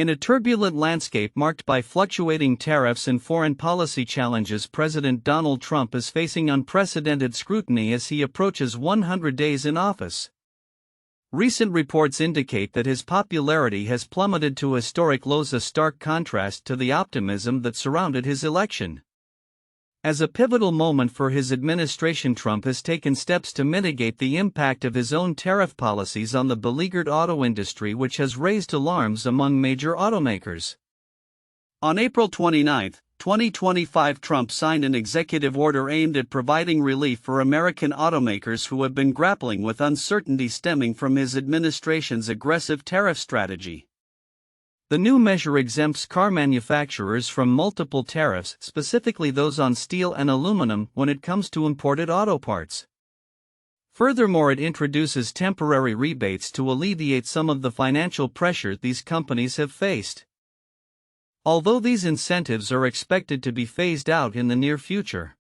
In a turbulent landscape marked by fluctuating tariffs and foreign policy challenges, President Donald Trump is facing unprecedented scrutiny as he approaches 100 days in office. Recent reports indicate that his popularity has plummeted to historic lows, a stark contrast to the optimism that surrounded his election. As a pivotal moment for his administration, Trump has taken steps to mitigate the impact of his own tariff policies on the beleaguered auto industry, which has raised alarms among major automakers. On April 29, 2025, Trump signed an executive order aimed at providing relief for American automakers who have been grappling with uncertainty stemming from his administration's aggressive tariff strategy. The new measure exempts car manufacturers from multiple tariffs, specifically those on steel and aluminum, when it comes to imported auto parts. Furthermore, it introduces temporary rebates to alleviate some of the financial pressure these companies have faced. Although these incentives are expected to be phased out in the near future,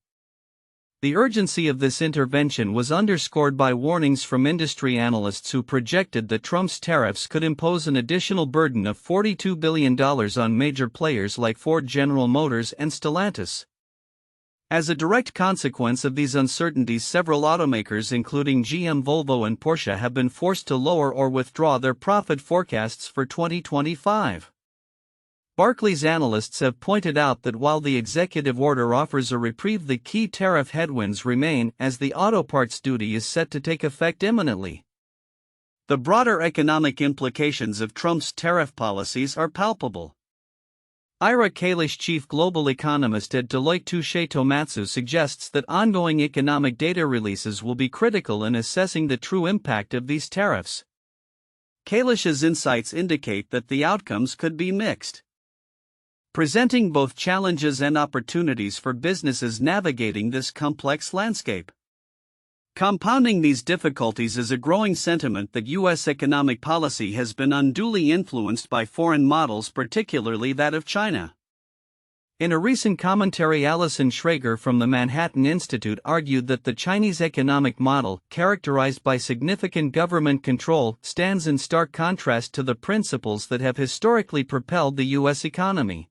the urgency of this intervention was underscored by warnings from industry analysts who projected that Trump's tariffs could impose an additional burden of $42 billion on major players like Ford, General Motors, and Stellantis. As a direct consequence of these uncertainties, several automakers, including GM, Volvo, and Porsche, have been forced to lower or withdraw their profit forecasts for 2025. Barclays analysts have pointed out that while the executive order offers a reprieve, the key tariff headwinds remain, as the auto parts duty is set to take effect imminently. The broader economic implications of Trump's tariff policies are palpable. Ira Kalish, chief global economist at Deloitte Touche Tohmatsu, suggests that ongoing economic data releases will be critical in assessing the true impact of these tariffs. Kalish's insights indicate that the outcomes could be mixed, presenting both challenges and opportunities for businesses navigating this complex landscape. Compounding these difficulties is a growing sentiment that U.S. economic policy has been unduly influenced by foreign models, particularly that of China. In a recent commentary, Allison Schrager from the Manhattan Institute argued that the Chinese economic model, characterized by significant government control, stands in stark contrast to the principles that have historically propelled the U.S. economy.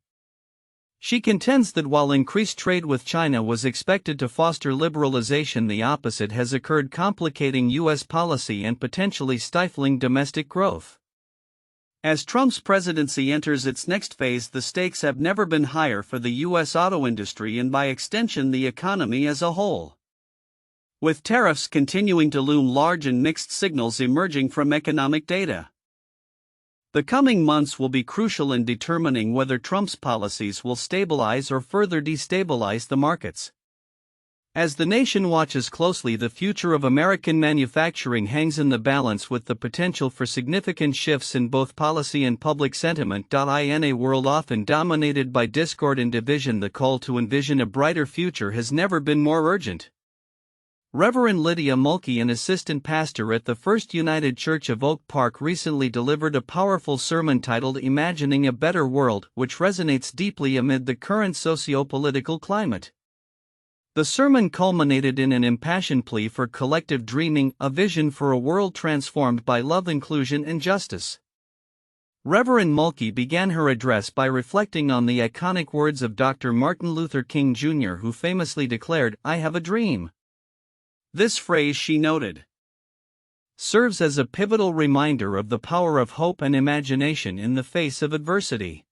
She contends that while increased trade with China was expected to foster liberalization, the opposite has occurred, complicating U.S. policy and potentially stifling domestic growth. As Trump's presidency enters its next phase, the stakes have never been higher for the U.S. auto industry and, by extension, the economy as a whole. With tariffs continuing to loom large and mixed signals emerging from economic data, the coming months will be crucial in determining whether Trump's policies will stabilize or further destabilize the markets. As the nation watches closely, the future of American manufacturing hangs in the balance, with the potential for significant shifts in both policy and public sentiment. In a world often dominated by discord and division, the call to envision a brighter future has never been more urgent. Reverend Lydia Mulkey, an assistant pastor at the First United Church of Oak Park, recently delivered a powerful sermon titled "Imagining a Better World," which resonates deeply amid the current socio-political climate. The sermon culminated in an impassioned plea for collective dreaming, a vision for a world transformed by love, inclusion, and justice. Reverend Mulkey began her address by reflecting on the iconic words of Dr. Martin Luther King Jr., who famously declared, "I have a dream." This phrase, she noted, serves as a pivotal reminder of the power of hope and imagination in the face of adversity.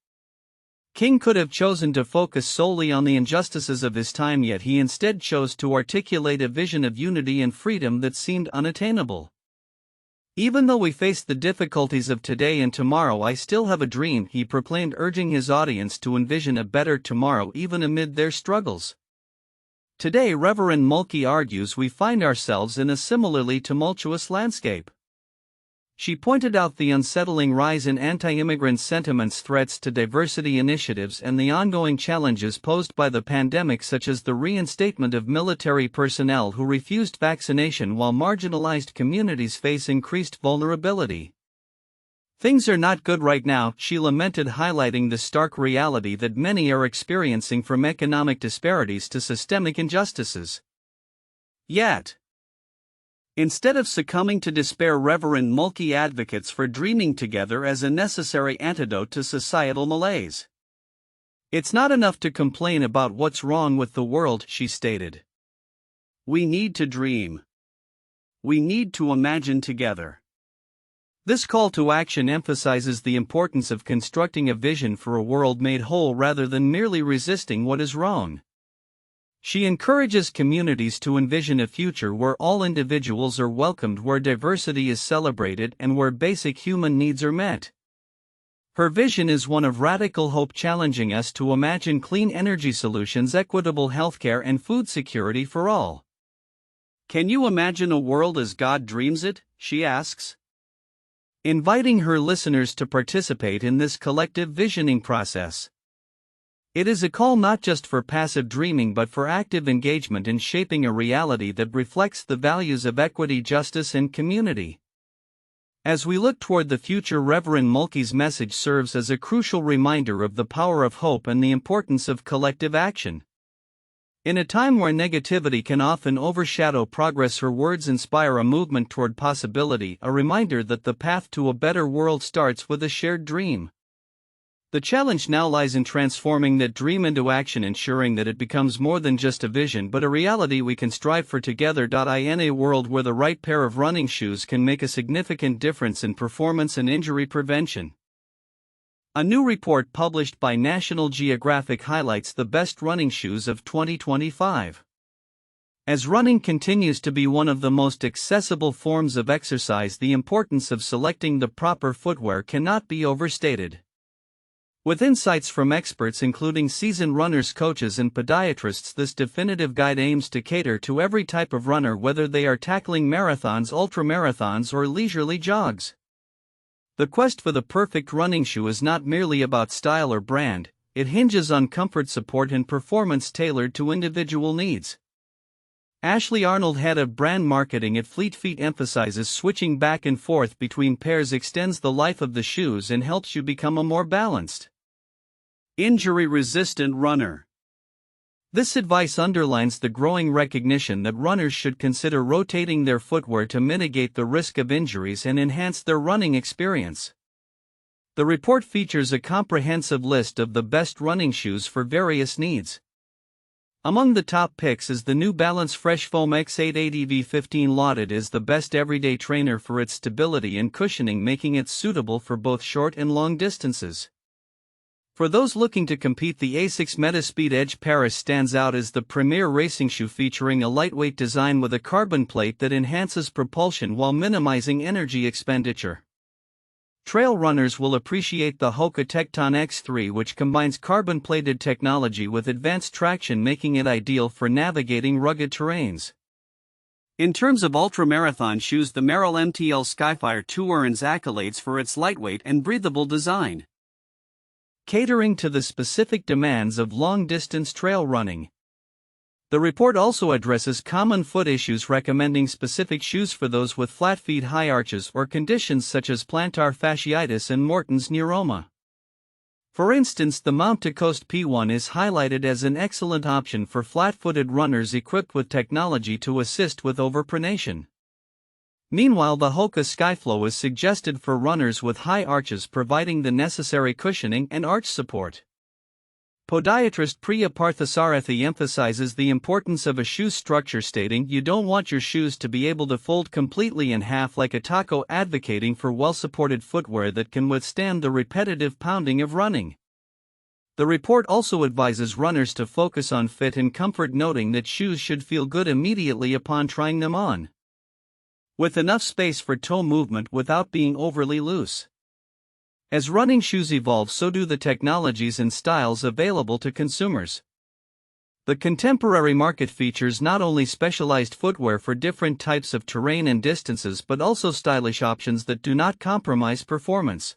King could have chosen to focus solely on the injustices of his time, yet he instead chose to articulate a vision of unity and freedom that seemed unattainable. "Even though we face the difficulties of today and tomorrow, I still have a dream," he proclaimed, urging his audience to envision a better tomorrow even amid their struggles. Today, Reverend Mulkey argues, we find ourselves in a similarly tumultuous landscape. She pointed out the unsettling rise in anti-immigrant sentiments, threats to diversity initiatives, and the ongoing challenges posed by the pandemic, such as the reinstatement of military personnel who refused vaccination, while marginalized communities face increased vulnerability. "Things are not good right now," she lamented, highlighting the stark reality that many are experiencing, from economic disparities to systemic injustices. Yet, Instead of succumbing to despair, Reverend Mulkey advocates for dreaming together as a necessary antidote to societal malaise. It's not enough to complain about what's wrong with the world, she stated. We need to dream. We need to imagine together. This call to action emphasizes the importance of constructing a vision for a world made whole rather than merely resisting what is wrong. She encourages communities to envision a future where all individuals are welcomed, where diversity is celebrated, and where basic human needs are met. Her vision is one of radical hope, challenging us to imagine clean energy solutions, equitable healthcare, and food security for all. Can you imagine a world as God dreams it? She asks, inviting her listeners to participate in this collective visioning process. It is a call not just for passive dreaming but for active engagement in shaping a reality that reflects the values of equity, justice, and community. As we look toward the future, Reverend Mulkey's message serves as a crucial reminder of the power of hope and the importance of collective action. In a time where negativity can often overshadow progress, her words inspire a movement toward possibility, a reminder that the path to a better world starts with a shared dream. The challenge now lies in transforming that dream into action, ensuring that it becomes more than just a vision but a reality we can strive for together. In a world where the right pair of running shoes can make a significant difference in performance and injury prevention. A new report published by National Geographic highlights the best running shoes of 2025. As running continues to be one of the most accessible forms of exercise, the importance of selecting the proper footwear cannot be overstated. With insights from experts including seasoned runners, coaches, and podiatrists, this definitive guide aims to cater to every type of runner, whether they are tackling marathons, ultramarathons, or leisurely jogs. The quest for the perfect running shoe is not merely about style or brand, it hinges on comfort, support, and performance tailored to individual needs. Ashley Arnold, head of brand marketing at Fleet Feet, emphasizes switching back and forth between pairs extends the life of the shoes and helps you become a more balanced, injury-resistant runner. This advice underlines the growing recognition that runners should consider rotating their footwear to mitigate the risk of injuries and enhance their running experience. The report features a comprehensive list of the best running shoes for various needs. Among the top picks is the New Balance Fresh Foam X8 ADV15, lauded as the best everyday trainer for its stability and cushioning, making it suitable for both short and long distances. For those looking to compete, the ASICS Metaspeed Edge Paris stands out as the premier racing shoe, featuring a lightweight design with a carbon plate that enhances propulsion while minimizing energy expenditure. Trail runners will appreciate the Hoka Tecton X3, which combines carbon-plated technology with advanced traction, making it ideal for navigating rugged terrains. In terms of ultramarathon shoes, the Merrell MTL Skyfire 2 earns accolades for its lightweight and breathable design, catering to the specific demands of long-distance trail running. The report also addresses common foot issues, recommending specific shoes for those with flat feet, high arches, or conditions such as plantar fasciitis and Morton's neuroma. For instance, the Mount to Coast P1 is highlighted as an excellent option for flat-footed runners equipped with technology to assist with overpronation. Meanwhile, the Hoka Skyflow is suggested for runners with high arches, providing the necessary cushioning and arch support. Podiatrist Priya Parthasarathi emphasizes the importance of a shoe's structure, stating, "You don't want your shoes to be able to fold completely in half like a taco," advocating for well-supported footwear that can withstand the repetitive pounding of running. The report also advises runners to focus on fit and comfort, noting that shoes should feel good immediately upon trying them on, with enough space for toe movement without being overly loose. As running shoes evolve, so do the technologies and styles available to consumers. The contemporary market features not only specialized footwear for different types of terrain and distances but also stylish options that do not compromise performance.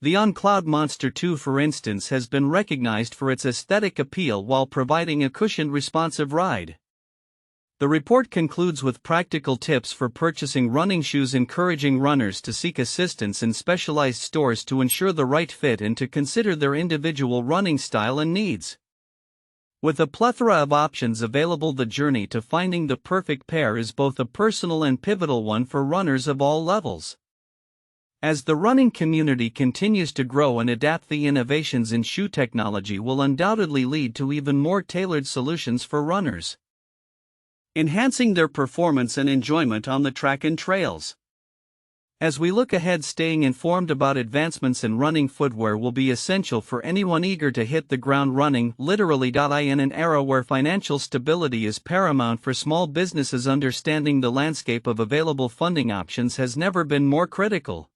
The On Cloud Monster 2, for instance, has been recognized for its aesthetic appeal while providing a cushioned, responsive ride. The report concludes with practical tips for purchasing running shoes, encouraging runners to seek assistance in specialized stores to ensure the right fit and to consider their individual running style and needs. With a plethora of options available, the journey to finding the perfect pair is both a personal and pivotal one for runners of all levels. As the running community continues to grow and adapt, the innovations in shoe technology will undoubtedly lead to even more tailored solutions for runners, enhancing their performance and enjoyment on the track and trails. As we look ahead, staying informed about advancements in running footwear will be essential for anyone eager to hit the ground running, literally. In an era where financial stability is paramount for small businesses, understanding the landscape of available funding options has never been more critical.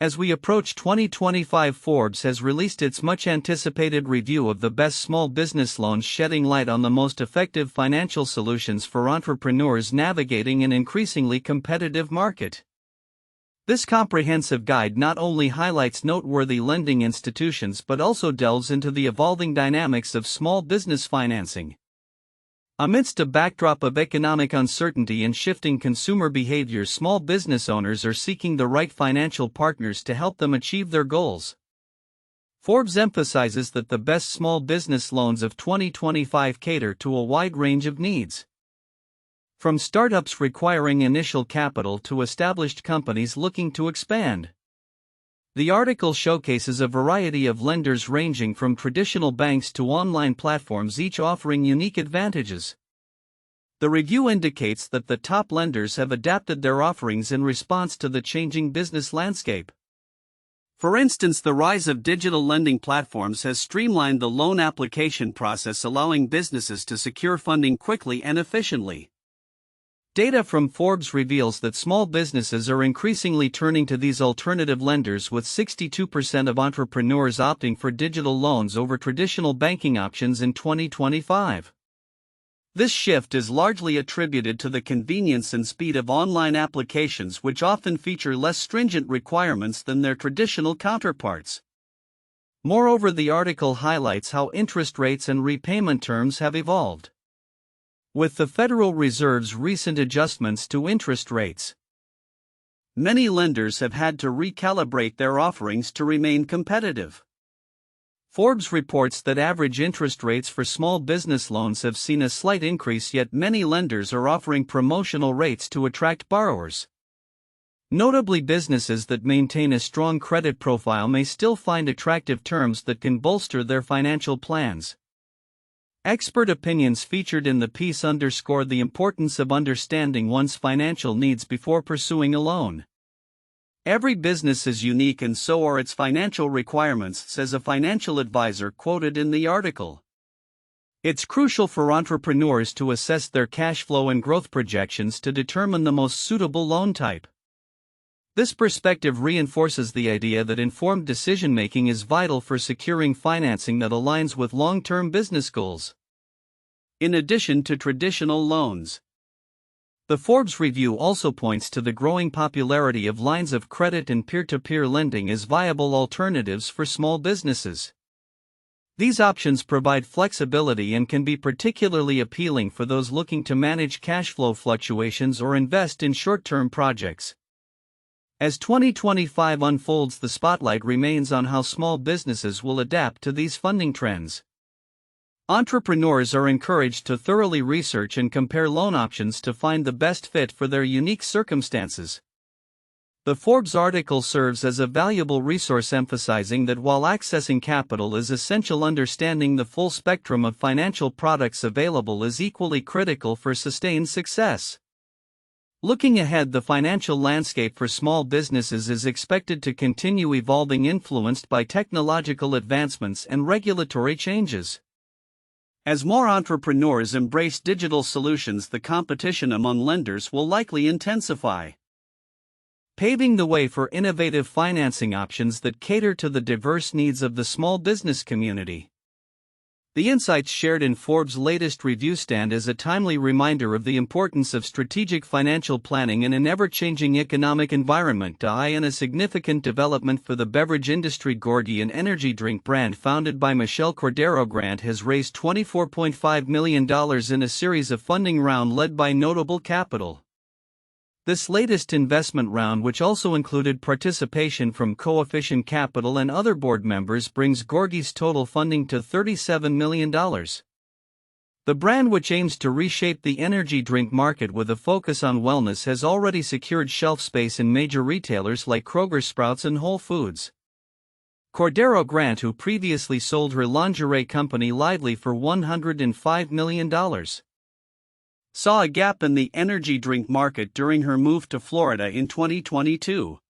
As we approach 2025, Forbes has released its much-anticipated review of the best small business loans, shedding light on the most effective financial solutions for entrepreneurs navigating an increasingly competitive market. This comprehensive guide not only highlights noteworthy lending institutions but also delves into the evolving dynamics of small business financing. Amidst a backdrop of economic uncertainty and shifting consumer behaviors, small business owners are seeking the right financial partners to help them achieve their goals. Forbes emphasizes that the best small business loans of 2025 cater to a wide range of needs, from startups requiring initial capital to established companies looking to expand. The article showcases a variety of lenders ranging from traditional banks to online platforms, each offering unique advantages. The review indicates that the top lenders have adapted their offerings in response to the changing business landscape. For instance, the rise of digital lending platforms has streamlined the loan application process, allowing businesses to secure funding quickly and efficiently. Data from Forbes reveals that small businesses are increasingly turning to these alternative lenders, with 62% of entrepreneurs opting for digital loans over traditional banking options in 2025. This shift is largely attributed to the convenience and speed of online applications, which often feature less stringent requirements than their traditional counterparts. Moreover, the article highlights how interest rates and repayment terms have evolved with the Federal Reserve's recent adjustments to interest rates. Many lenders have had to recalibrate their offerings to remain competitive. Forbes reports that average interest rates for small business loans have seen a slight increase, yet many lenders are offering promotional rates to attract borrowers. Notably, businesses that maintain a strong credit profile may still find attractive terms that can bolster their financial plans. Expert opinions featured in the piece underscore the importance of understanding one's financial needs before pursuing a loan. Every business is unique, and so are its financial requirements, says a financial advisor quoted in the article. It's crucial for entrepreneurs to assess their cash flow and growth projections to determine the most suitable loan type. This perspective reinforces the idea that informed decision-making is vital for securing financing that aligns with long-term business goals. In addition to traditional loans, the Forbes review also points to the growing popularity of lines of credit and peer-to-peer lending as viable alternatives for small businesses. These options provide flexibility and can be particularly appealing for those looking to manage cash flow fluctuations or invest in short-term projects. As 2025 unfolds, the spotlight remains on how small businesses will adapt to these funding trends. Entrepreneurs are encouraged to thoroughly research and compare loan options to find the best fit for their unique circumstances. The Forbes article serves as a valuable resource, emphasizing that while accessing capital is essential, understanding the full spectrum of financial products available is equally critical for sustained success. Looking ahead, the financial landscape for small businesses is expected to continue evolving, influenced by technological advancements and regulatory changes. As more entrepreneurs embrace digital solutions, the competition among lenders will likely intensify, paving the way for innovative financing options that cater to the diverse needs of the small business community. The insights shared in Forbes' latest review stand as a timely reminder of the importance of strategic financial planning in an ever-changing economic environment. And a significant development for the beverage industry. Gorgie, an energy drink brand founded by Michelle Cordero Grant, has raised $24.5 million in a series of funding round led by Notable Capital. This latest investment round, which also included participation from Coefficient Capital and other board members, brings Gorgie's total funding to $37 million. The brand, which aims to reshape the energy drink market with a focus on wellness, has already secured shelf space in major retailers like Kroger, Sprouts, and Whole Foods. Cordero Grant, who previously sold her lingerie company Lively for $105 million, saw a gap in the energy drink market during her move to Florida in 2022.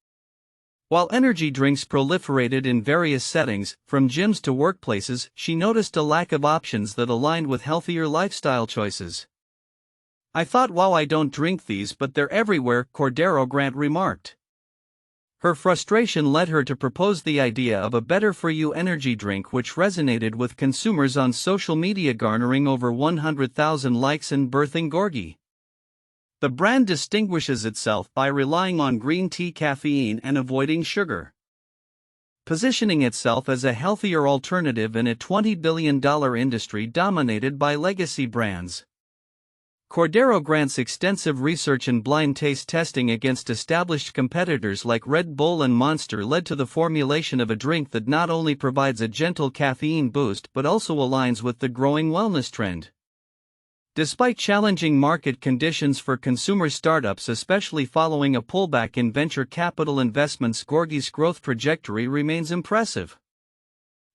While energy drinks proliferated in various settings, from gyms to workplaces, she noticed a lack of options that aligned with healthier lifestyle choices. "I thought, wow, I don't drink these, but they're everywhere," Cordero Grant remarked. Her frustration led her to propose the idea of a better-for-you energy drink, which resonated with consumers on social media, garnering over 100,000 likes and birthing Gorgie. The brand distinguishes itself by relying on green tea caffeine and avoiding sugar, positioning itself as a healthier alternative in a $20 billion industry dominated by legacy brands. Cordero Grant's extensive research and blind taste testing against established competitors like Red Bull and Monster led to the formulation of a drink that not only provides a gentle caffeine boost but also aligns with the growing wellness trend. Despite challenging market conditions for consumer startups, especially following a pullback in venture capital investments, Gorgie's growth trajectory remains impressive.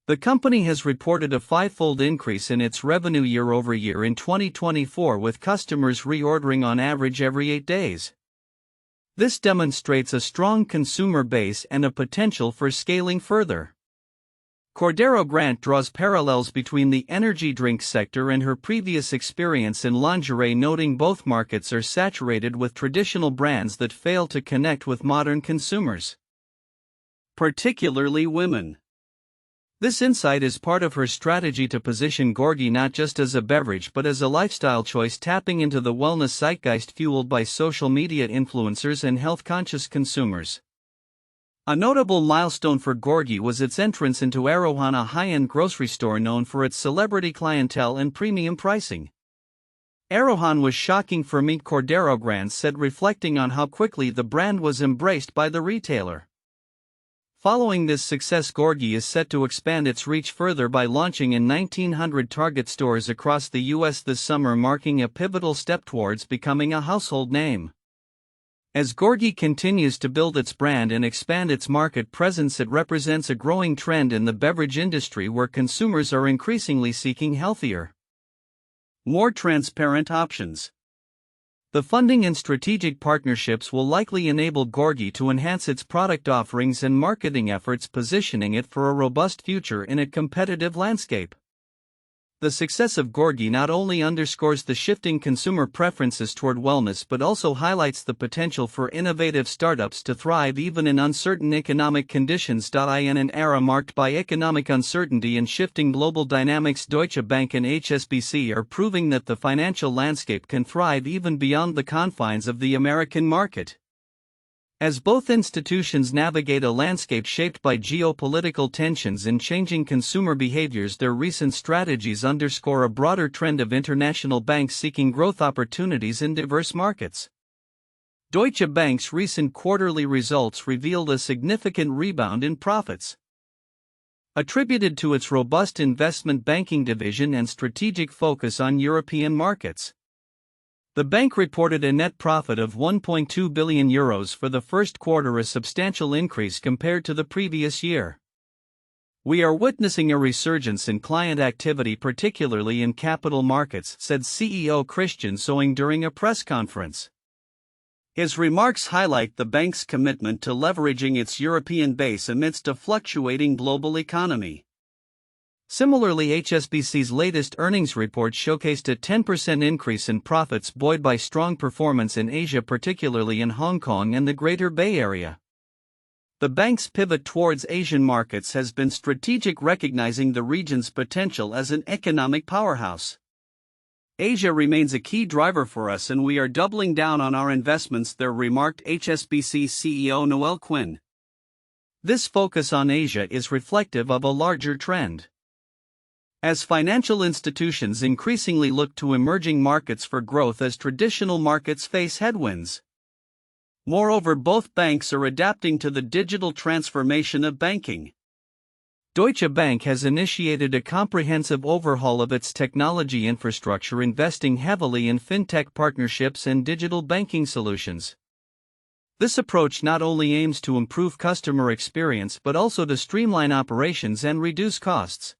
The company has reported a fivefold increase in its revenue year over year in 2024, with customers reordering on average every 8 days. This demonstrates a strong consumer base and a potential for scaling further. Cordero Grant draws parallels between the energy drink sector and her previous experience in lingerie, noting both markets are saturated with traditional brands that fail to connect with modern consumers, particularly women. This insight is part of her strategy to position Gorgie not just as a beverage but as a lifestyle choice, tapping into the wellness zeitgeist fueled by social media influencers and health-conscious consumers. A notable milestone for Gorgie was its entrance into Arrowhead, a high-end grocery store known for its celebrity clientele and premium pricing. "Arrowhead was shocking for me," Cordero Grant said, reflecting on how quickly the brand was embraced by the retailer. Following this success, Gorgie is set to expand its reach further by launching in 1,900 Target stores across the U.S. this summer, marking a pivotal step towards becoming a household name. As Gorgie continues to build its brand and expand its market presence, it represents a growing trend in the beverage industry where consumers are increasingly seeking healthier, more transparent options. The funding and strategic partnerships will likely enable Gorgie to enhance its product offerings and marketing efforts, positioning it for a robust future in a competitive landscape. The success of Gorgie not only underscores the shifting consumer preferences toward wellness but also highlights the potential for innovative startups to thrive even in uncertain economic conditions. In an era marked by economic uncertainty and shifting global dynamics, Deutsche Bank and HSBC are proving that the financial landscape can thrive even beyond the confines of the American market. As both institutions navigate a landscape shaped by geopolitical tensions and changing consumer behaviors, their recent strategies underscore a broader trend of international banks seeking growth opportunities in diverse markets. Deutsche Bank's recent quarterly results revealed a significant rebound in profits, attributed to its robust investment banking division and strategic focus on European markets. The bank reported a net profit of €1.2 billion for the first quarter, a substantial increase compared to the previous year. "We are witnessing a resurgence in client activity, particularly in capital markets," said CEO Christian Soing during a press conference. His remarks highlight the bank's commitment to leveraging its European base amidst a fluctuating global economy. Similarly, HSBC's latest earnings report showcased a 10% increase in profits, buoyed by strong performance in Asia, particularly in Hong Kong and the Greater Bay Area. The bank's pivot towards Asian markets has been strategic, recognizing the region's potential as an economic powerhouse. "Asia remains a key driver for us and we are doubling down on our investments there," remarked HSBC CEO Noel Quinn. This focus on Asia is reflective of a larger trend, as financial institutions increasingly look to emerging markets for growth as traditional markets face headwinds. Moreover, both banks are adapting to the digital transformation of banking. Deutsche Bank has initiated a comprehensive overhaul of its technology infrastructure, investing heavily in fintech partnerships and digital banking solutions. This approach not only aims to improve customer experience but also to streamline operations and reduce costs.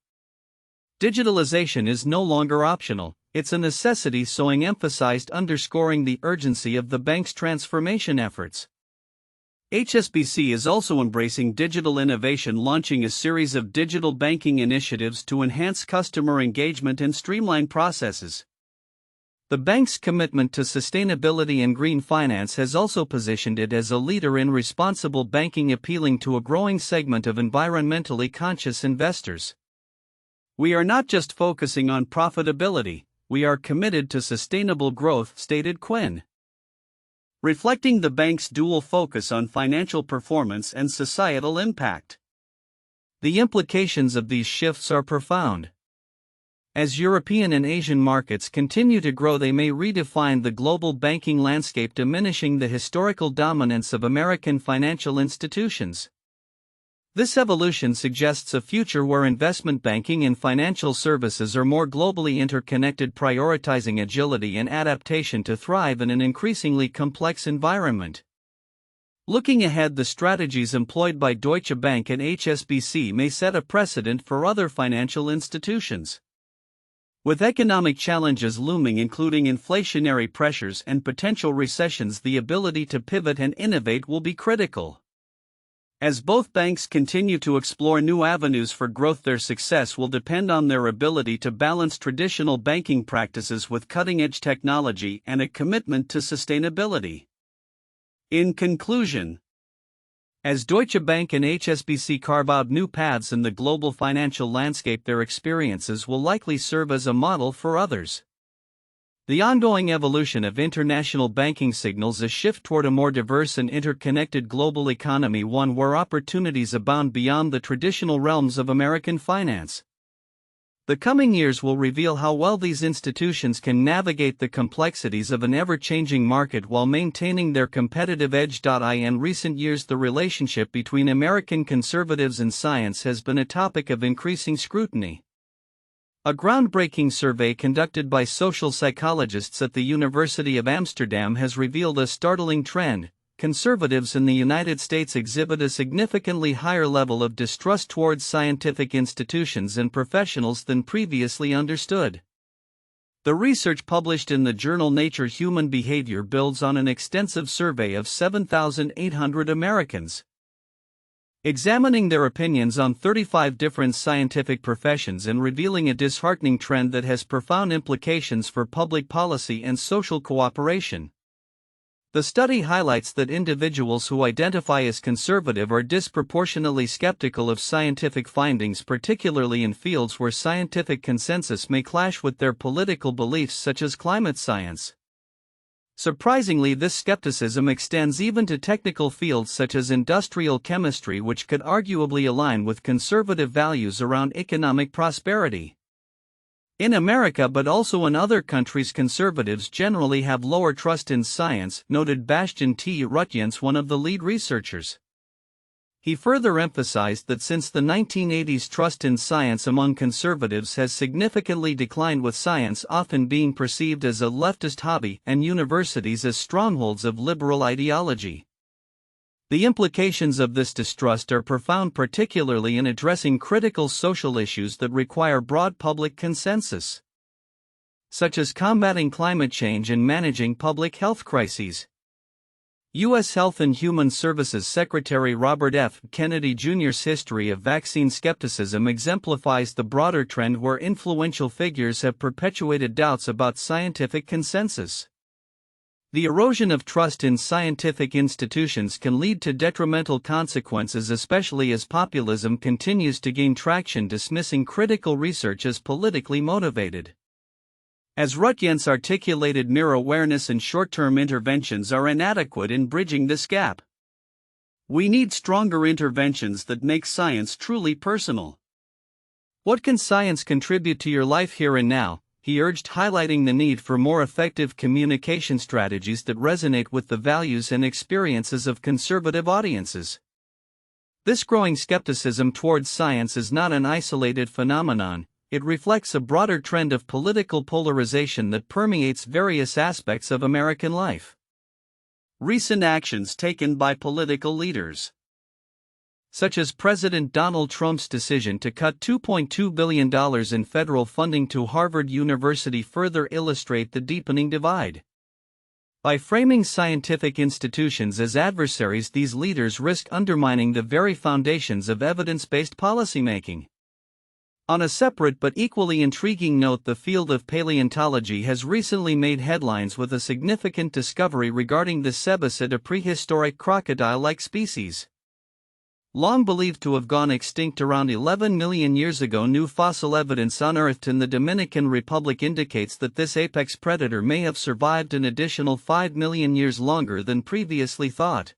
Digitalization is no longer optional, it's a necessity, Soing emphasized, underscoring the urgency of the bank's transformation efforts. HSBC is also embracing digital innovation, launching a series of digital banking initiatives to enhance customer engagement and streamline processes. The bank's commitment to sustainability and green finance has also positioned it as a leader in responsible banking, appealing to a growing segment of environmentally conscious investors. "We are not just focusing on profitability, we are committed to sustainable growth," stated Quinn. Reflecting the bank's dual focus on financial performance and societal impact. The implications of these shifts are profound. As European and Asian markets continue to grow, they may redefine the global banking landscape, diminishing the historical dominance of American financial institutions. This evolution suggests a future where investment banking and financial services are more globally interconnected, prioritizing agility and adaptation to thrive in an increasingly complex environment. Looking ahead, the strategies employed by Deutsche Bank and HSBC may set a precedent for other financial institutions. With economic challenges looming, including inflationary pressures and potential recessions, the ability to pivot and innovate will be critical. As both banks continue to explore new avenues for growth, their success will depend on their ability to balance traditional banking practices with cutting-edge technology and a commitment to sustainability. In conclusion, as Deutsche Bank and HSBC carve out new paths in the global financial landscape, their experiences will likely serve as a model for others. The ongoing evolution of international banking signals a shift toward a more diverse and interconnected global economy, one where opportunities abound beyond the traditional realms of American finance. The coming years will reveal how well these institutions can navigate the complexities of an ever-changing market while maintaining their competitive edge. In recent years, the relationship between American conservatives and science has been a topic of increasing scrutiny. A groundbreaking survey conducted by social psychologists at the University of Amsterdam has revealed a startling trend. Conservatives in the United States exhibit a significantly higher level of distrust towards scientific institutions and professionals than previously understood. The research, published in the journal Nature Human Behavior, builds on an extensive survey of 7,800 Americans, examining their opinions on 35 different scientific professions and revealing a disheartening trend that has profound implications for public policy and social cooperation. The study highlights that individuals who identify as conservative are disproportionately skeptical of scientific findings, particularly in fields where scientific consensus may clash with their political beliefs, such as climate science. Surprisingly, this skepticism extends even to technical fields such as industrial chemistry, which could arguably align with conservative values around economic prosperity. In America, but also in other countries, conservatives generally have lower trust in science, noted Bastian T. Rutjens, one of the lead researchers. He further emphasized that since the 1980s, trust in science among conservatives has significantly declined, with science often being perceived as a leftist hobby and universities as strongholds of liberal ideology. The implications of this distrust are profound, particularly in addressing critical social issues that require broad public consensus, such as combating climate change and managing public health crises. U.S. Health and Human Services Secretary Robert F. Kennedy Jr.'s history of vaccine skepticism exemplifies the broader trend where influential figures have perpetuated doubts about scientific consensus. The erosion of trust in scientific institutions can lead to detrimental consequences, especially as populism continues to gain traction, dismissing critical research as politically motivated. As Rutjens articulated, mere awareness and short-term interventions are inadequate in bridging this gap. We need stronger interventions that make science truly personal. What can science contribute to your life here and now? He urged, highlighting the need for more effective communication strategies that resonate with the values and experiences of conservative audiences. This growing skepticism towards science is not an isolated phenomenon, it reflects a broader trend of political polarization that permeates various aspects of American life. Recent actions taken by political leaders, such as President Donald Trump's decision to cut $2.2 billion in federal funding to Harvard University, further illustrate the deepening divide. By framing scientific institutions as adversaries, these leaders risk undermining the very foundations of evidence-based policymaking. On a separate but equally intriguing note, the field of paleontology has recently made headlines with a significant discovery regarding the cebacid, a prehistoric crocodile-like species. Long believed to have gone extinct around 11 million years ago, new fossil evidence unearthed in the Dominican Republic indicates that this apex predator may have survived an additional 5 million years longer than previously thought.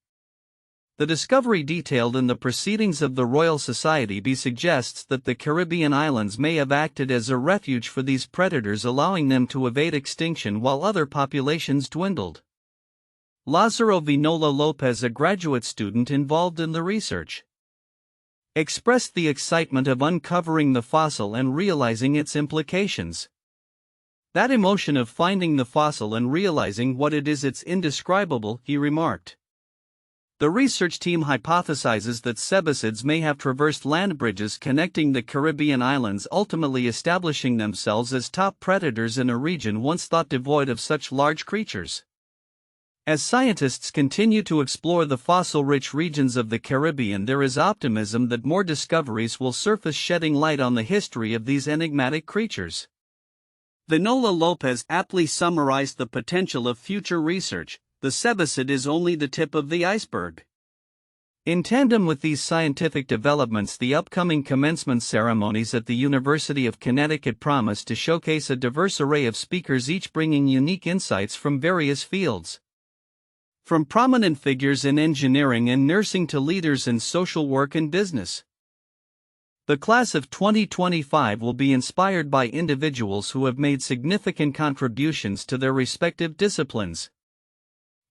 The discovery, detailed in the Proceedings of the Royal Society B, suggests that the Caribbean islands may have acted as a refuge for these predators, allowing them to evade extinction while other populations dwindled. Lázaro Vinola Lopez, a graduate student involved in the research, expressed the excitement of uncovering the fossil and realizing its implications. That emotion of finding the fossil and realizing what it is, it's indescribable, he remarked. The research team hypothesizes that cebacids may have traversed land bridges connecting the Caribbean islands, ultimately establishing themselves as top predators in a region once thought devoid of such large creatures. As scientists continue to explore the fossil-rich regions of the Caribbean, there is optimism that more discoveries will surface, shedding light on the history of these enigmatic creatures. Vinola Lopez aptly summarized the potential of future research: the cebacid is only the tip of the iceberg. In tandem with these scientific developments, the upcoming commencement ceremonies at the University of Connecticut promise to showcase a diverse array of speakers, each bringing unique insights from various fields. From prominent figures in engineering and nursing to leaders in social work and business. The class of 2025 will be inspired by individuals who have made significant contributions to their respective disciplines.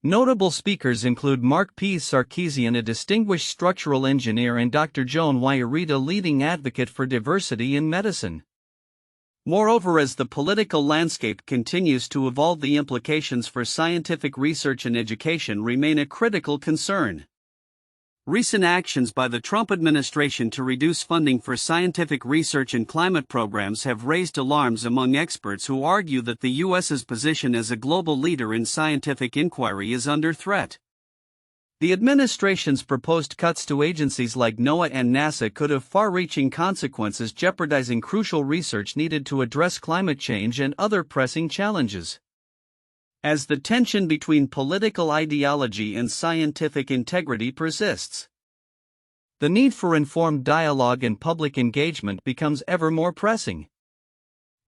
Notable speakers include Mark P. Sarkeesian, a distinguished structural engineer, and Dr. Joan Wyatt, a leading advocate for diversity in medicine. Moreover, as the political landscape continues to evolve, the implications for scientific research and education remain a critical concern. Recent actions by the Trump administration to reduce funding for scientific research and climate programs have raised alarms among experts who argue that the U.S.'s position as a global leader in scientific inquiry is under threat. The administration's proposed cuts to agencies like NOAA and NASA could have far-reaching consequences, jeopardizing crucial research needed to address climate change and other pressing challenges. As the tension between political ideology and scientific integrity persists, the need for informed dialogue and public engagement becomes ever more pressing.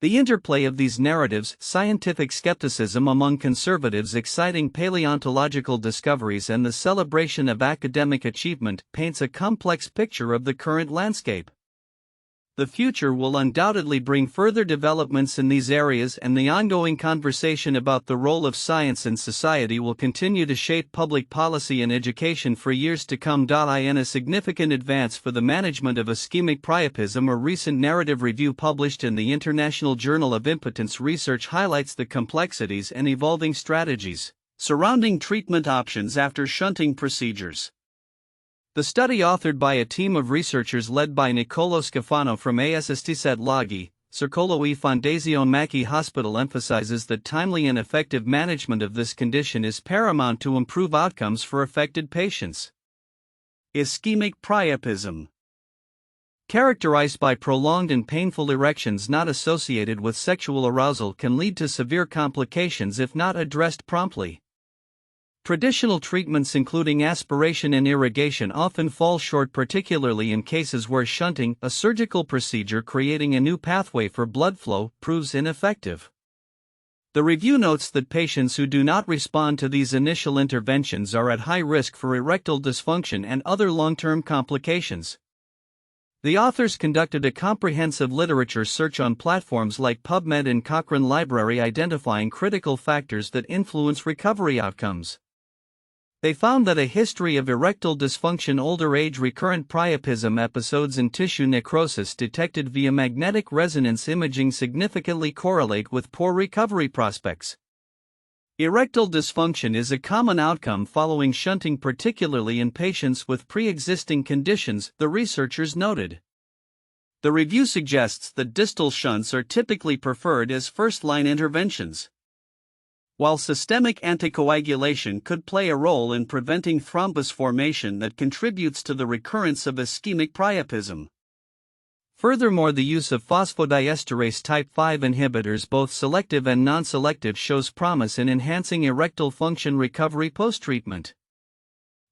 The interplay of these narratives, scientific skepticism among conservatives, exciting paleontological discoveries, and the celebration of academic achievement, paints a complex picture of the current landscape. The future will undoubtedly bring further developments in these areas, and the ongoing conversation about the role of science in society will continue to shape public policy and education for years to come. In a significant advance for the management of ischemic priapism, a recent narrative review published in the International Journal of Impotence Research highlights the complexities and evolving strategies surrounding treatment options after shunting procedures. The study, authored by a team of researchers led by Niccolò Scafano from ASSTSAT Laghi, Circolo e Fondazione Macchi Hospital, emphasizes that timely and effective management of this condition is paramount to improve outcomes for affected patients. Ischemic priapism, characterized by prolonged and painful erections not associated with sexual arousal, can lead to severe complications if not addressed promptly. Traditional treatments including aspiration and irrigation often fall short, particularly in cases where shunting, a surgical procedure creating a new pathway for blood flow, proves ineffective. The review notes that patients who do not respond to these initial interventions are at high risk for erectile dysfunction and other long-term complications. The authors conducted a comprehensive literature search on platforms like PubMed and Cochrane Library, identifying critical factors that influence recovery outcomes. They found that a history of erectile dysfunction, older age recurrent priapism episodes, and tissue necrosis detected via magnetic resonance imaging significantly correlate with poor recovery prospects. Erectile dysfunction is a common outcome following shunting, particularly in patients with pre-existing conditions, the researchers noted. The review suggests that distal shunts are typically preferred as first-line interventions. While systemic anticoagulation could play a role in preventing thrombus formation that contributes to the recurrence of ischemic priapism. Furthermore, the use of phosphodiesterase type 5 inhibitors, both selective and non-selective, shows promise in enhancing erectile function recovery post-treatment.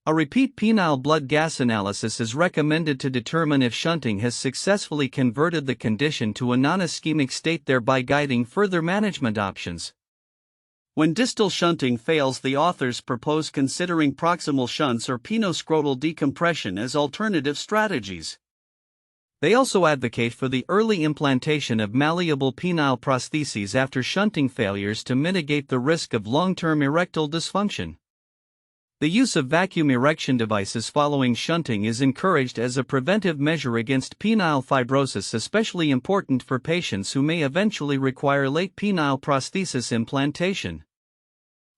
A repeat penile blood gas analysis is recommended to determine if shunting has successfully converted the condition to a non-ischemic state, thereby guiding further management options. When distal shunting fails, the authors propose considering proximal shunts or penoscrotal decompression as alternative strategies. They also advocate for the early implantation of malleable penile prostheses after shunting failures to mitigate the risk of long-term erectile dysfunction. The use of vacuum erection devices following shunting is encouraged as a preventive measure against penile fibrosis, especially important for patients who may eventually require late penile prosthesis implantation.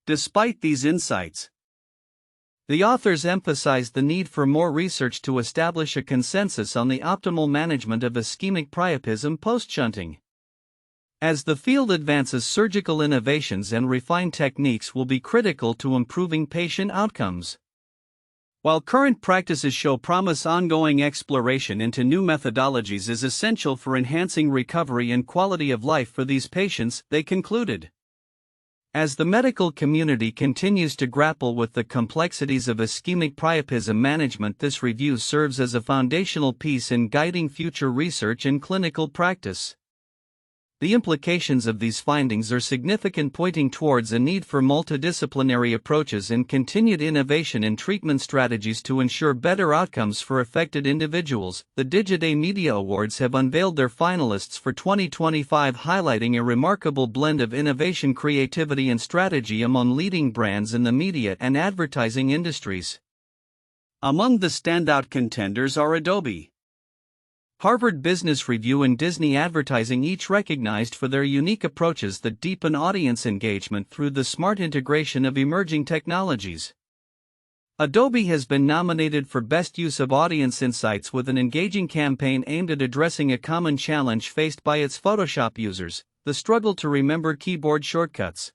Despite these insights, the authors emphasized the need for more research to establish a consensus on the optimal management of ischemic priapism post-shunting. As the field advances, surgical innovations and refined techniques will be critical to improving patient outcomes. While current practices show promise, ongoing exploration into new methodologies is essential for enhancing recovery and quality of life for these patients, they concluded. As the medical community continues to grapple with the complexities of ischemic priapism management, this review serves as a foundational piece in guiding future research and clinical practice. The implications of these findings are significant, pointing towards a need for multidisciplinary approaches and continued innovation in treatment strategies to ensure better outcomes for affected individuals. The Digiday Media Awards have unveiled their finalists for 2025, highlighting a remarkable blend of innovation, creativity, and strategy among leading brands in the media and advertising industries. Among the standout contenders are Adobe, Harvard Business Review, and Disney Advertising, each recognized for their unique approaches that deepen audience engagement through the smart integration of emerging technologies. Adobe has been nominated for Best Use of Audience Insights with an engaging campaign aimed at addressing a common challenge faced by its Photoshop users, the struggle to remember keyboard shortcuts.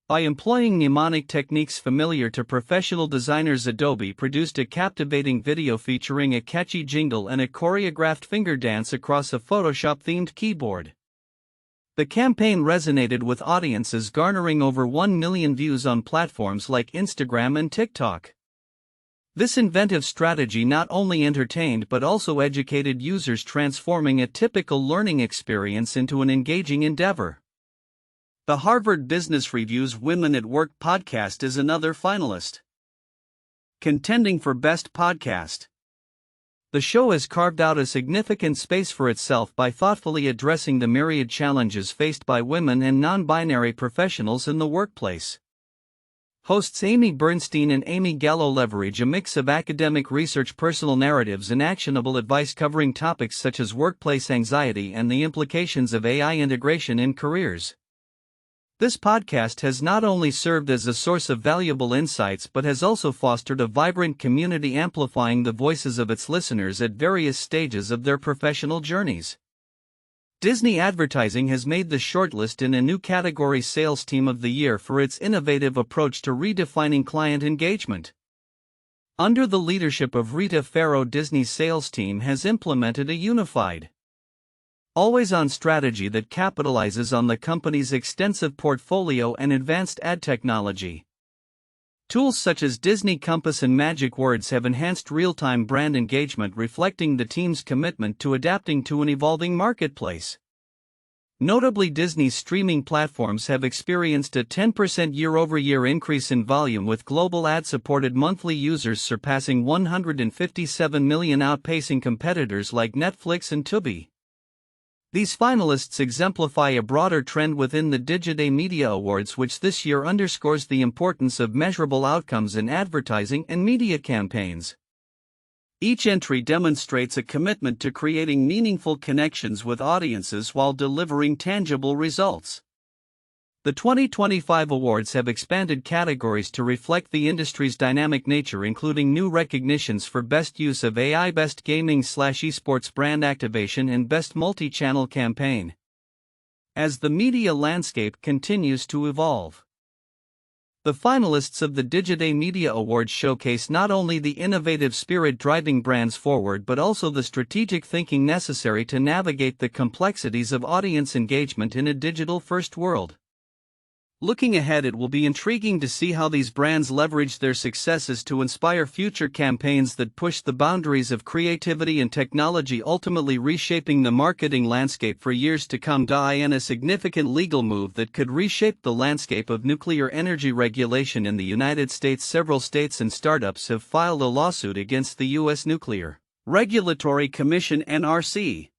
By employing mnemonic techniques familiar to professional designers, Adobe produced a captivating video featuring a catchy jingle and a choreographed finger dance across a Photoshop-themed keyboard. The campaign resonated with audiences, garnering over 1 million views on platforms like Instagram and TikTok. This inventive strategy not only entertained but also educated users, transforming a typical learning experience into an engaging endeavor. The Harvard Business Review's Women at Work podcast is another finalist, contending for Best Podcast. The show has carved out a significant space for itself by thoughtfully addressing the myriad challenges faced by women and non-binary professionals in the workplace. Hosts Amy Bernstein and Amy Gallo leverage a mix of academic research, personal narratives, and actionable advice covering topics such as workplace anxiety and the implications of AI integration in careers. This podcast has not only served as a source of valuable insights but has also fostered a vibrant community, amplifying the voices of its listeners at various stages of their professional journeys. Disney Advertising has made the shortlist in a new category, Sales Team of the Year, for its innovative approach to redefining client engagement. Under the leadership of Rita Farrow, Disney's sales team has implemented a unified, always-on strategy that capitalizes on the company's extensive portfolio and advanced ad technology. Tools such as Disney Compass and Magic Words have enhanced real-time brand engagement, reflecting the team's commitment to adapting to an evolving marketplace. Notably, Disney's streaming platforms have experienced a 10% year-over-year increase in volume, with global ad-supported monthly users surpassing 157 million, outpacing competitors like Netflix and Tubi. These finalists exemplify a broader trend within the Digiday Media Awards, which this year underscores the importance of measurable outcomes in advertising and media campaigns. Each entry demonstrates a commitment to creating meaningful connections with audiences while delivering tangible results. The 2025 awards have expanded categories to reflect the industry's dynamic nature, including new recognitions for Best Use of AI, Best Gaming/Esports Brand Activation, and Best Multi-Channel Campaign. As the media landscape continues to evolve, the finalists of the Digiday Media Awards showcase not only the innovative spirit driving brands forward but also the strategic thinking necessary to navigate the complexities of audience engagement in a digital-first world. Looking ahead, it will be intriguing to see how these brands leverage their successes to inspire future campaigns that push the boundaries of creativity and technology, ultimately reshaping the marketing landscape for years to come. In a significant legal move that could reshape the landscape of nuclear energy regulation in the United States, several states and startups have filed a lawsuit against the U.S. Nuclear Regulatory Commission (NRC).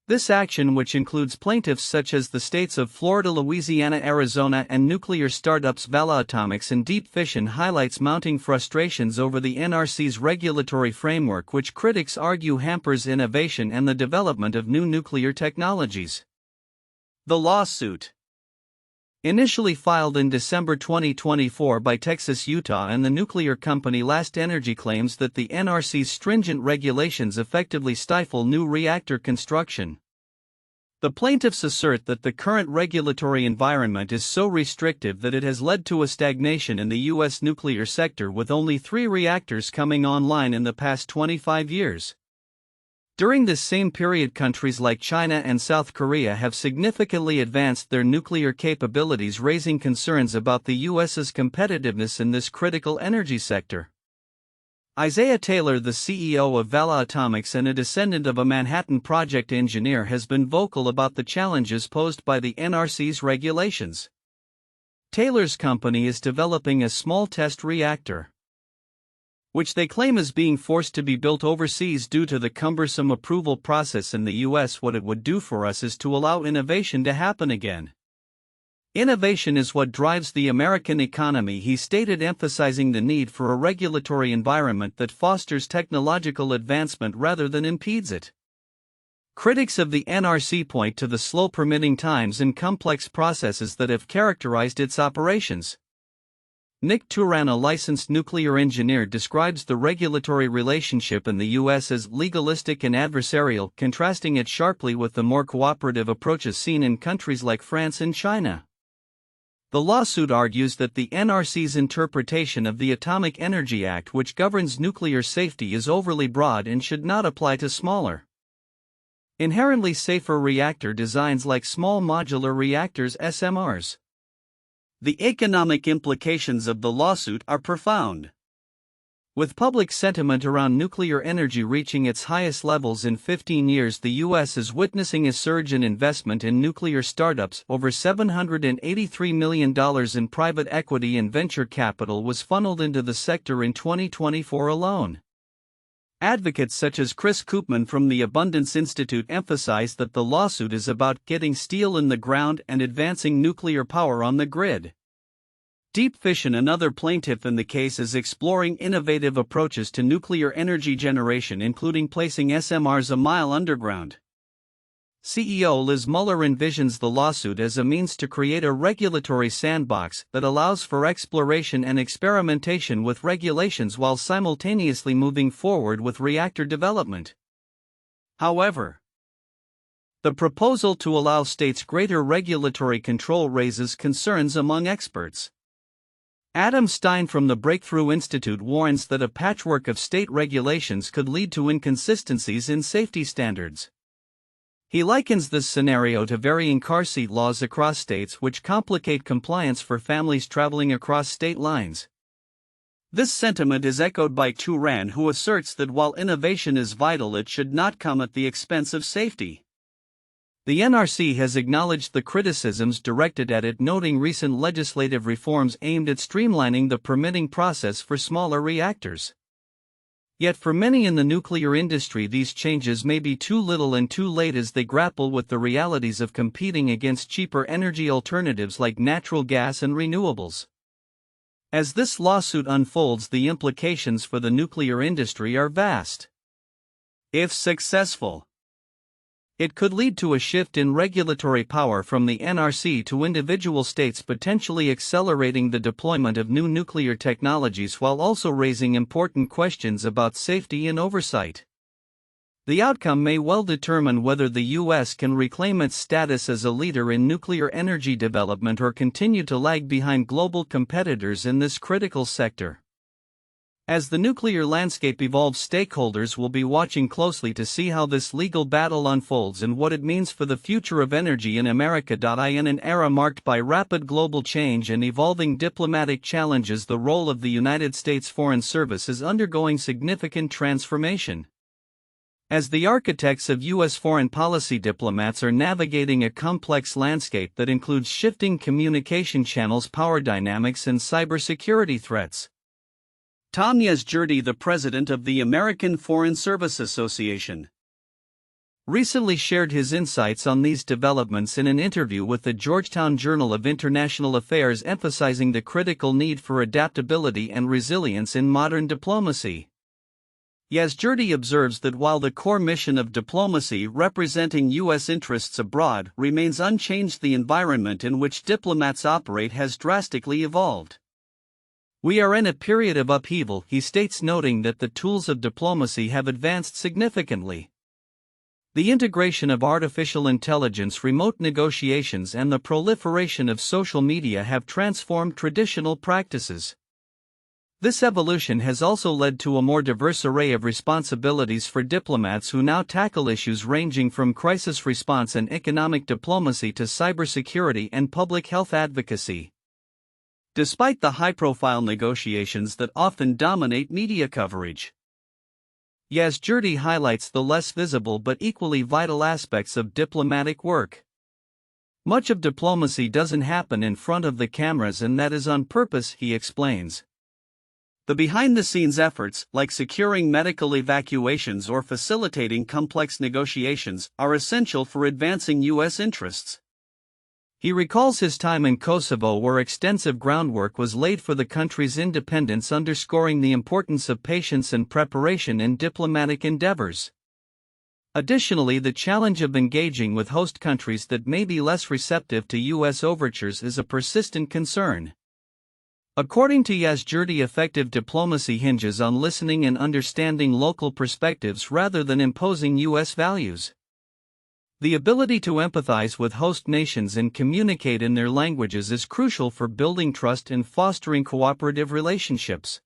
This action, which includes plaintiffs such as the states of Florida, Louisiana, Arizona, and nuclear startups Vala Atomics and Deep Fission, highlights mounting frustrations over the NRC's regulatory framework, which critics argue hampers innovation and the development of new nuclear technologies. The lawsuit, initially filed in December 2024 by Texas, Utah, and the nuclear company Last Energy, claims that the NRC's stringent regulations effectively stifle new reactor construction. The plaintiffs assert that the current regulatory environment is so restrictive that it has led to a stagnation in the U.S. nuclear sector, with only 3 reactors coming online in the past 25 years. During this same period, countries like China and South Korea have significantly advanced their nuclear capabilities, raising concerns about the U.S.'s competitiveness in this critical energy sector. Isaiah Taylor, the CEO of Vala Atomics and a descendant of a Manhattan Project engineer, has been vocal about the challenges posed by the NRC's regulations. Taylor's company is developing a small test reactor, which they claim is being forced to be built overseas due to the cumbersome approval process in the U.S. What it would do for us is to allow innovation to happen again. Innovation is what drives the American economy, he stated, emphasizing the need for a regulatory environment that fosters technological advancement rather than impedes it. Critics of the NRC point to the slow permitting times and complex processes that have characterized its operations. Nick Turan, a licensed nuclear engineer, describes the regulatory relationship in the U.S. as legalistic and adversarial, contrasting it sharply with the more cooperative approaches seen in countries like France and China. The lawsuit argues that the NRC's interpretation of the Atomic Energy Act, which governs nuclear safety, is overly broad and should not apply to smaller, inherently safer reactor designs like small modular reactors (SMRs). The economic implications of the lawsuit are profound. With public sentiment around nuclear energy reaching its highest levels in 15 years, the U.S. is witnessing a surge in investment in nuclear startups. Over $783 million in private equity and venture capital was funneled into the sector in 2024 alone. Advocates such as Chris Koopman from the Abundance Institute emphasize that the lawsuit is about getting steel in the ground and advancing nuclear power on the grid. Deep Fission, another plaintiff in the case, is exploring innovative approaches to nuclear energy generation, including placing SMRs a mile underground. CEO Liz Muller envisions the lawsuit as a means to create a regulatory sandbox that allows for exploration and experimentation with regulations while simultaneously moving forward with reactor development. However, the proposal to allow states greater regulatory control raises concerns among experts. Adam Stein from the Breakthrough Institute warns that a patchwork of state regulations could lead to inconsistencies in safety standards. He likens this scenario to varying car seat laws across states, which complicate compliance for families traveling across state lines. This sentiment is echoed by Turan, who asserts that while innovation is vital, it should not come at the expense of safety. The NRC has acknowledged the criticisms directed at it, noting recent legislative reforms aimed at streamlining the permitting process for smaller reactors. Yet for many in the nuclear industry, these changes may be too little and too late as they grapple with the realities of competing against cheaper energy alternatives like natural gas and renewables. As this lawsuit unfolds, the implications for the nuclear industry are vast. If successful, it could lead to a shift in regulatory power from the NRC to individual states, potentially accelerating the deployment of new nuclear technologies while also raising important questions about safety and oversight. The outcome may well determine whether the U.S. can reclaim its status as a leader in nuclear energy development or continue to lag behind global competitors in this critical sector. As the nuclear landscape evolves, stakeholders will be watching closely to see how this legal battle unfolds and what it means for the future of energy in America. In an era marked by rapid global change and evolving diplomatic challenges, the role of the United States Foreign Service is undergoing significant transformation. As the architects of U.S. foreign policy, diplomats are navigating a complex landscape that includes shifting communication channels, power dynamics, and cybersecurity threats. Tom Yazjirdi, the president of the American Foreign Service Association, recently shared his insights on these developments in an interview with the Georgetown Journal of International Affairs, emphasizing the critical need for adaptability and resilience in modern diplomacy. Yazjirdi observes that while the core mission of diplomacy, representing U.S. interests abroad, remains unchanged, the environment in which diplomats operate has drastically evolved. We are in a period of upheaval, he states, noting that the tools of diplomacy have advanced significantly. The integration of artificial intelligence, remote negotiations, and the proliferation of social media have transformed traditional practices. This evolution has also led to a more diverse array of responsibilities for diplomats who now tackle issues ranging from crisis response and economic diplomacy to cybersecurity and public health advocacy. Despite the high-profile negotiations that often dominate media coverage, Yazjirdi highlights the less visible but equally vital aspects of diplomatic work. Much of diplomacy doesn't happen in front of the cameras, and that is on purpose, he explains. The behind-the-scenes efforts, like securing medical evacuations or facilitating complex negotiations, are essential for advancing U.S. interests. He recalls his time in Kosovo, where extensive groundwork was laid for the country's independence, underscoring the importance of patience and preparation in diplomatic endeavors. Additionally, the challenge of engaging with host countries that may be less receptive to U.S. overtures is a persistent concern. According to Yazjirdi, effective diplomacy hinges on listening and understanding local perspectives rather than imposing U.S. values. The ability to empathize with host nations and communicate in their languages is crucial for building trust and fostering cooperative relationships.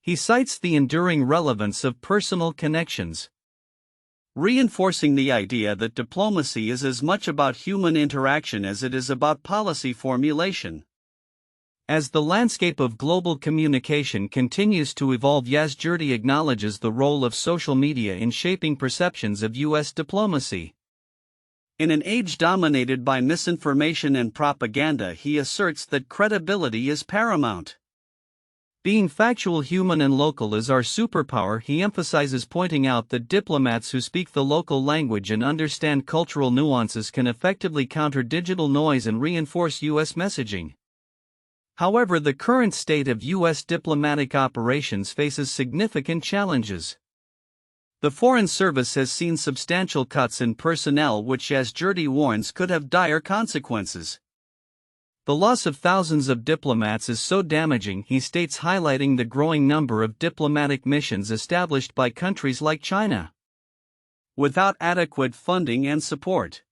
He cites the enduring relevance of personal connections, reinforcing the idea that diplomacy is as much about human interaction as it is about policy formulation. As the landscape of global communication continues to evolve, Yazjirdi acknowledges the role of social media in shaping perceptions of U.S. diplomacy. In an age dominated by misinformation and propaganda, he asserts that credibility is paramount. Being factual, human, and local is our superpower, he emphasizes, pointing out that diplomats who speak the local language and understand cultural nuances can effectively counter digital noise and reinforce U.S. messaging. However, the current state of U.S. diplomatic operations faces significant challenges. The Foreign Service has seen substantial cuts in personnel, which, as Yazjirdi warns, could have dire consequences. The loss of thousands of diplomats is so damaging, he states, highlighting the growing number of diplomatic missions established by countries like China without adequate funding and support.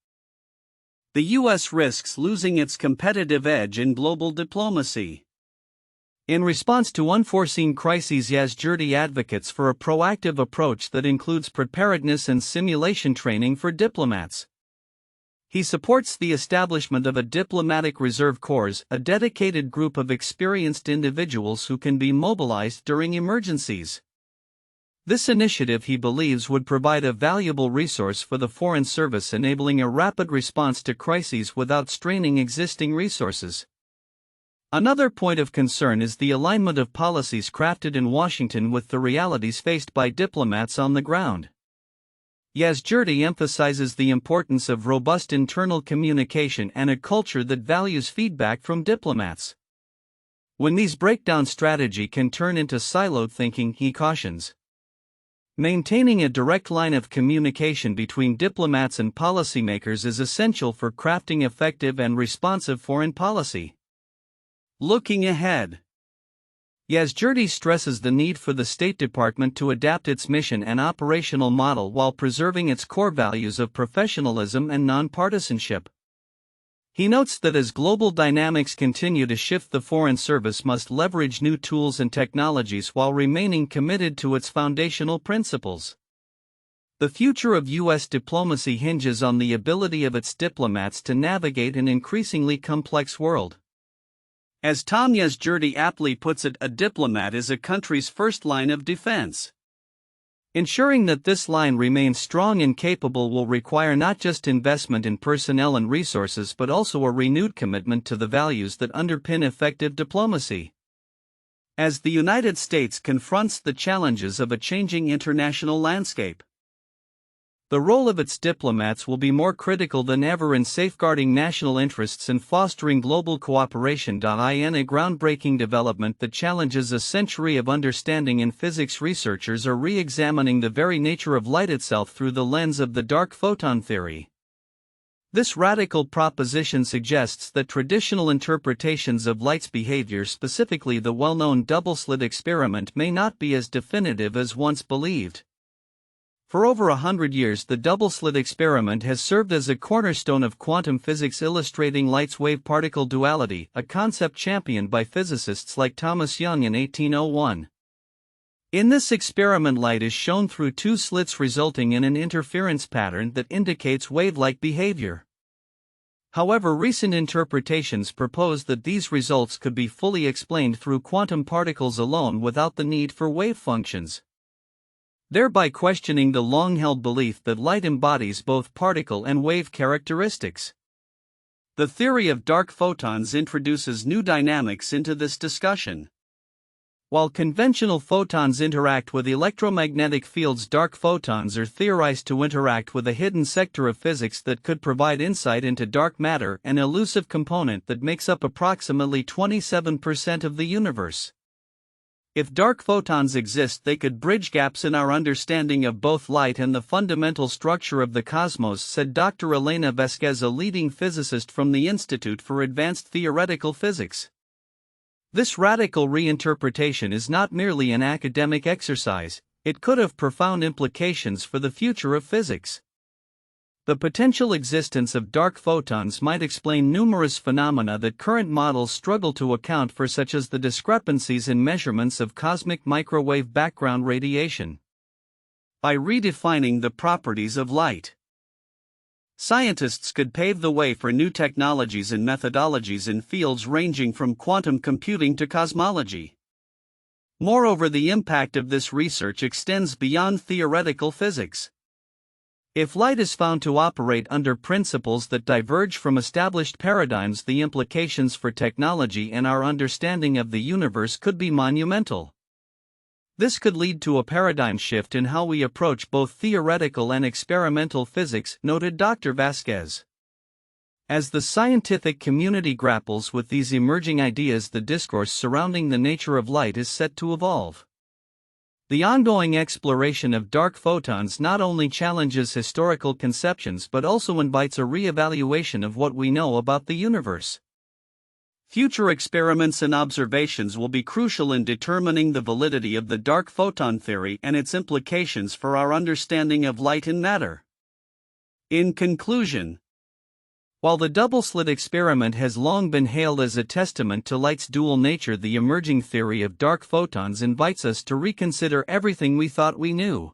The U.S. risks losing its competitive edge in global diplomacy. In response to unforeseen crises, Yazjirdi advocates for a proactive approach that includes preparedness and simulation training for diplomats. He supports the establishment of a diplomatic reserve corps, a dedicated group of experienced individuals who can be mobilized during emergencies. This initiative, he believes, would provide a valuable resource for the Foreign Service, enabling a rapid response to crises without straining existing resources. Another point of concern is the alignment of policies crafted in Washington with the realities faced by diplomats on the ground. Yazjurdi emphasizes the importance of robust internal communication and a culture that values feedback from diplomats. When these break down, strategy can turn into siloed thinking, he cautions. Maintaining a direct line of communication between diplomats and policymakers is essential for crafting effective and responsive foreign policy. Looking ahead, Yazjurdi stresses the need for the State Department to adapt its mission and operational model while preserving its core values of professionalism and nonpartisanship. He notes that as global dynamics continue to shift, the Foreign Service must leverage new tools and technologies while remaining committed to its foundational principles. The future of U.S. diplomacy hinges on the ability of its diplomats to navigate an increasingly complex world. As Tom Yazjurdi aptly puts it, a diplomat is a country's first line of defense. Ensuring that this line remains strong and capable will require not just investment in personnel and resources but also a renewed commitment to the values that underpin effective diplomacy. As the United States confronts the challenges of a changing international landscape, the role of its diplomats will be more critical than ever in safeguarding national interests and fostering global cooperation. In a groundbreaking development that challenges a century of understanding in physics, researchers are re-examining the very nature of light itself through the lens of the dark photon theory. This radical proposition suggests that traditional interpretations of light's behavior, specifically the well-known double-slit experiment, may not be as definitive as once believed. For over 100 years, the double-slit experiment has served as a cornerstone of quantum physics, illustrating light's wave-particle duality, a concept championed by physicists like Thomas Young in 1801. In this experiment, light is shown through two slits, resulting in an interference pattern that indicates wave-like behavior. However, recent interpretations propose that these results could be fully explained through quantum particles alone without the need for wave functions, thereby questioning the long-held belief that light embodies both particle and wave characteristics. The theory of dark photons introduces new dynamics into this discussion. While conventional photons interact with electromagnetic fields, dark photons are theorized to interact with a hidden sector of physics that could provide insight into dark matter, an elusive component that makes up approximately 27% of the universe. If dark photons exist, they could bridge gaps in our understanding of both light and the fundamental structure of the cosmos, said Dr. Elena Vasquez, a leading physicist from the Institute for Advanced Theoretical Physics. This radical reinterpretation is not merely an academic exercise, it could have profound implications for the future of physics. The potential existence of dark photons might explain numerous phenomena that current models struggle to account for, such as the discrepancies in measurements of cosmic microwave background radiation. By redefining the properties of light, scientists could pave the way for new technologies and methodologies in fields ranging from quantum computing to cosmology. Moreover, the impact of this research extends beyond theoretical physics. If light is found to operate under principles that diverge from established paradigms, the implications for technology and our understanding of the universe could be monumental. This could lead to a paradigm shift in how we approach both theoretical and experimental physics, noted Dr. Vasquez. As the scientific community grapples with these emerging ideas, the discourse surrounding the nature of light is set to evolve. The ongoing exploration of dark photons not only challenges historical conceptions but also invites a re-evaluation of what we know about the universe. Future experiments and observations will be crucial in determining the validity of the dark photon theory and its implications for our understanding of light and matter. In conclusion, while the double-slit experiment has long been hailed as a testament to light's dual nature, the emerging theory of dark photons invites us to reconsider everything we thought we knew.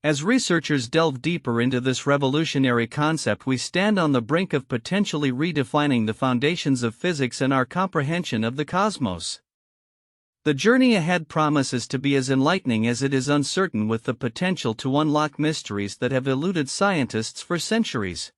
As researchers delve deeper into this revolutionary concept, we stand on the brink of potentially redefining the foundations of physics and our comprehension of the cosmos. The journey ahead promises to be as enlightening as it is uncertain, with the potential to unlock mysteries that have eluded scientists for centuries.